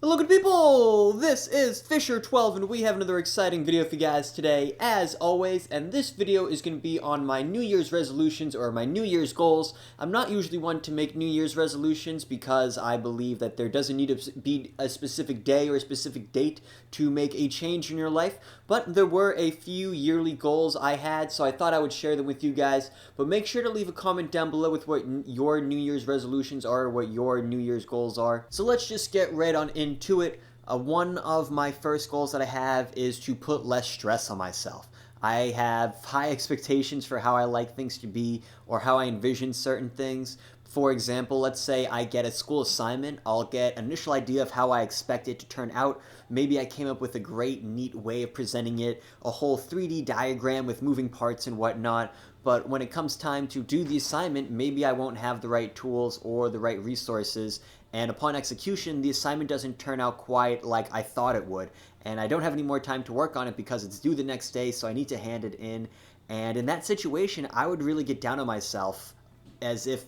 Hello good people, this is FisherTwelve and we have another exciting video for you guys today as always, and this video is going to be on my New Year's resolutions or my New Year's goals. I'm not usually one to make New Year's resolutions because I believe that there doesn't need to be a specific day or a specific date to make a change in your life, but there were a few yearly goals I had, so I thought I would share them with you guys. But make sure to leave a comment down below with what your New Year's resolutions are, what your New Year's goals are. So let's just get right on into it. One of my first goals that I have is to put less stress on myself. I have high expectations for how I like things to be or how I envision certain things. For example, let's say I get a school assignment, I'll get an initial idea of how I expect it to turn out. Maybe I came up with a great, neat way of presenting it, a whole 3D diagram with moving parts and whatnot. But when it comes time to do the assignment, maybe I won't have the right tools or the right resources. And upon execution, the assignment doesn't turn out quite like I thought it would. And I don't have any more time to work on it because it's due the next day, so I need to hand it in. And in that situation, I would really get down on myself as if,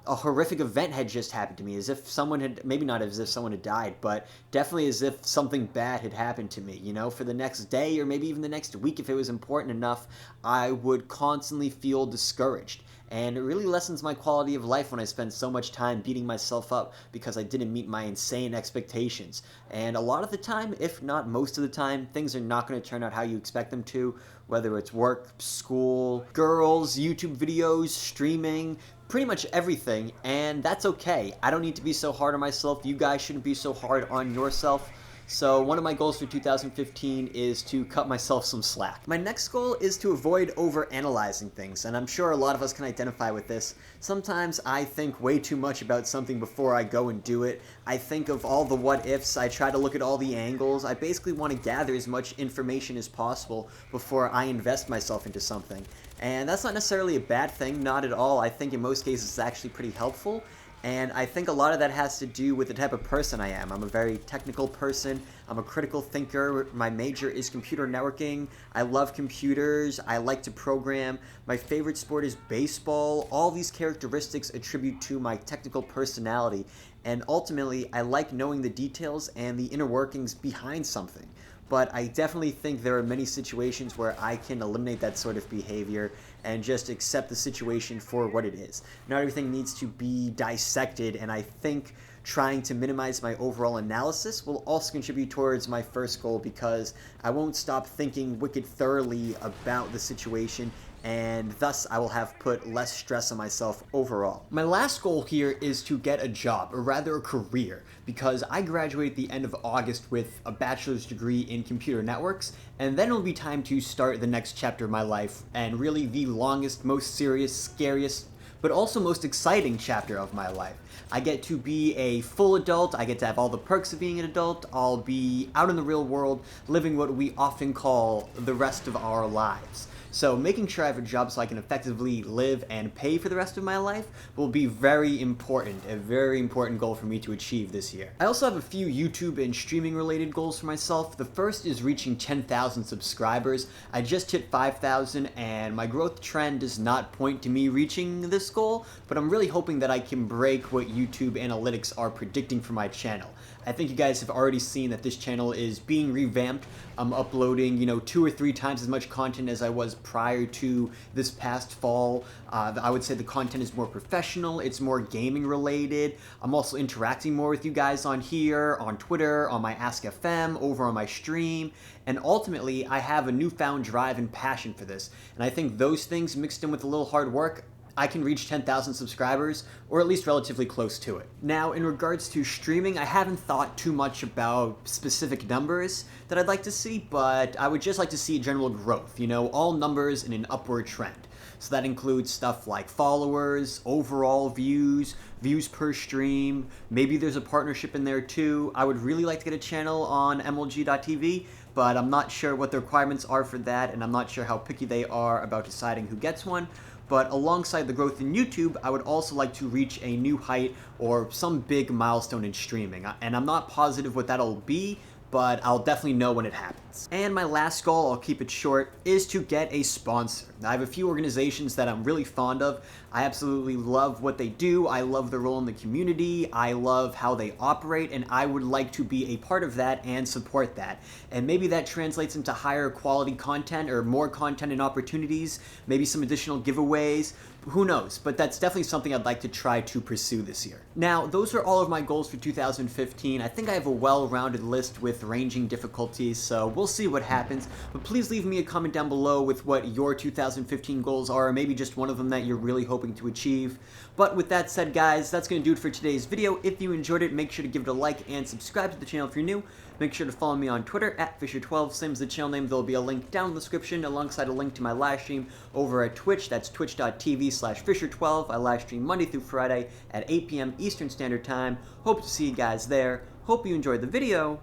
a horrific event had just happened to me, as if someone had, maybe not as if someone had died, but definitely as if something bad had happened to me, for the next day or maybe even the next week if it was important enough. I would constantly feel discouraged. And it really lessens my quality of life when I spend so much time beating myself up because I didn't meet my insane expectations. And a lot of the time, if not most of the time, things are not going to turn out how you expect them to, whether it's work, school, girls, YouTube videos, streaming, pretty much everything, and that's okay. I don't need to be so hard on myself. You guys shouldn't be so hard on yourself. So one of my goals for 2015 is to cut myself some slack. My next goal is to avoid over-analyzing things, and I'm sure a lot of us can identify with this. Sometimes I think way too much about something before I go and do it. I think of all the what-ifs, I try to look at all the angles. I basically want to gather as much information as possible before I invest myself into something. And that's not necessarily a bad thing, not at all. I think in most cases it's actually pretty helpful. And I think a lot of that has to do with the type of person I am. I'm a very technical person. I'm a critical thinker. My major is computer networking. I love computers. I like to program. My favorite sport is baseball. All these characteristics attribute to my technical personality. And ultimately, I like knowing the details and the inner workings behind something. But I definitely think there are many situations where I can eliminate that sort of behavior and just accept the situation for what it is. Not everything needs to be dissected, and I think trying to minimize my overall analysis will also contribute towards my first goal because I won't stop thinking wicked thoroughly about the situation, and thus I will have put less stress on myself overall. My last goal here is to get a job, or rather a career, because I graduate at the end of August with a bachelor's degree in computer networks, and then it'll be time to start the next chapter of my life, and really the longest, most serious, scariest, but also most exciting chapter of my life. I get to be a full adult, I get to have all the perks of being an adult, I'll be out in the real world, living what we often call the rest of our lives. So making sure I have a job so I can effectively live and pay for the rest of my life will be very important, a very important goal for me to achieve this year. I also have a few YouTube and streaming related goals for myself. The first is reaching 10,000 subscribers. I just hit 5,000 and my growth trend does not point to me reaching this goal, but I'm really hoping that I can break what YouTube analytics are predicting for my channel. I think you guys have already seen that this channel is being revamped. I'm uploading, 2 or 3 times as much content as I was prior to this past fall. I would say the content is more professional, it's more gaming related. I'm also interacting more with you guys on here, on Twitter, on my Ask FM, over on my stream, and ultimately I have a newfound drive and passion for this. And I think those things mixed in with a little hard work, I can reach 10,000 subscribers, or at least relatively close to it. Now, in regards to streaming, I haven't thought too much about specific numbers that I'd like to see, but I would just like to see general growth, all numbers in an upward trend. So that includes stuff like followers, overall views, views per stream, maybe there's a partnership in there too. I would really like to get a channel on MLG.tv, but I'm not sure what the requirements are for that, and I'm not sure how picky they are about deciding who gets one. But alongside the growth in YouTube, I would also like to reach a new height or some big milestone in streaming. And I'm not positive what that'll be, but I'll definitely know when it happens. And my last goal, I'll keep it short, is to get a sponsor. I have a few organizations that I'm really fond of. I absolutely love what they do. I love their role in the community. I love how they operate, and I would like to be a part of that and support that. And maybe that translates into higher quality content or more content and opportunities, maybe some additional giveaways. Who knows? But that's definitely something I'd like to try to pursue this year. Now, those are all of my goals for 2015. I think I have a well-rounded list with ranging difficulties, so we'll see what happens. But please leave me a comment down below with what your 2015 goals are, or maybe just one of them that you're really hoping to achieve. But with that said, guys, that's going to do it for today's video. If you enjoyed it, make sure to give it a like and subscribe to the channel if you're new. Make sure to follow me on Twitter at FisherTwelve, same as the channel name. There'll be a link down in the description alongside a link to my live stream over at Twitch. That's twitch.tv/FisherTwelve. I live stream Monday through Friday at 8 p.m. Eastern Standard Time. Hope to see you guys there. Hope you enjoyed the video,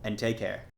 and take care.